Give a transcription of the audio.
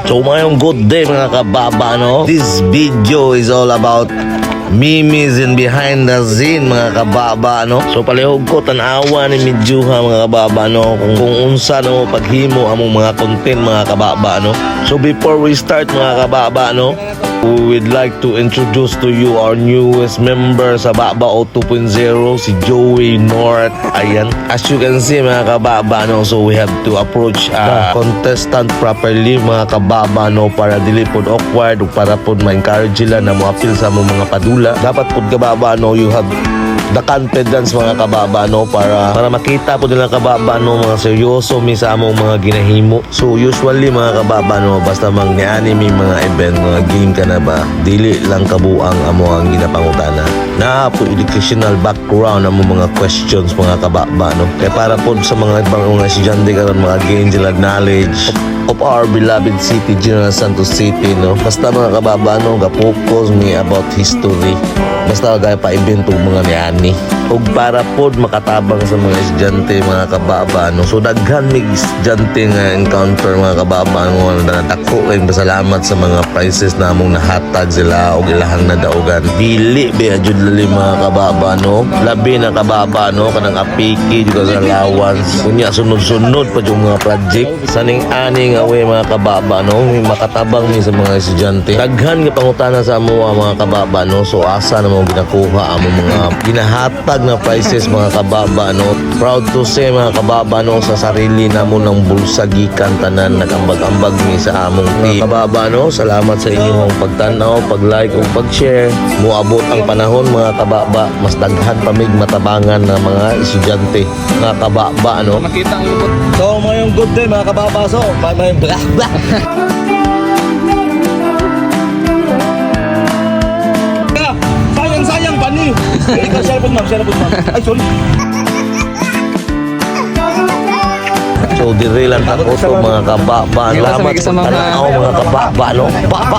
So mayong good day mga kababa, no? This video is all about memes and behind the scene mga kababa, no? So palihog ko tanawa ni Midjuha mga kababa, no? Kung unsa no paghimo among mga content mga kababa, no? So before we start mga kababa, no? We would like to introduce to you our newest member sa Babao 2.0, si Joey North. Ayan. As you can see mga kababa, no, so we have to approach the contestant properly mga kababa, no, para dili pod awkward o para pod ma-encourage sila na mo-appeal sa among mga padula. Dapat pod kababa, no, you have the confidence mga kababa, no, para makita po nila kababa, no, mga seryoso mi sa among mga ginahimo. So usually mga kababa, no, basta mang-anime mga event, mga game ka na ba, dili lang kabuang amo ang ginapangutana na po educational background amo mga questions mga kababa, no, kaya para po sa mga ibang mga estudyante karon mga gain sila knowledge of our beloved city, General Santos City, no. Basta mga kababa, no, ga-focus me about history. Basta gaya pa evento mga niani. Og para pod makatabang sa mga estudyante mga kababa, no. So daghan mig estudyante nga encounter mga kababa, no, na dako kay pasalamat sa mga prizes na among nahatag sila og ilahang nadaugan. Dili be jud lali mga kababa, no. Labi na kababa, no, kanang apiki juga sa allowance. Kunya sunod-sunod pa yung mga project. Saning ani nga way mga kababa, no, makatabang ni sa mga estudyante. Daghan nga pangutana sa amo mga kababa, no. So asa na mo ginakuha amo mga ginahatag na prices mga kababa, no. Proud to say mga kababa, no, sa sarili namo ng bulsa gikan tanan nagambag-ambag ni sa among team. Kababa, no, salamat sa inyong pagtanaw, pag-like ug pag-share. Muabot ang panahon mga kababa, mas daghan pa mig matabangan na mga estudyante mga kababa, no. Makita ang lubot. So mayong good day mga kababa, so may blah blah. Sayang pa ni. Ikaw siya po ma'am, Ay, sorry. So dire lang ako to mga kababa. Salamat sa mga kababa, no. Baba.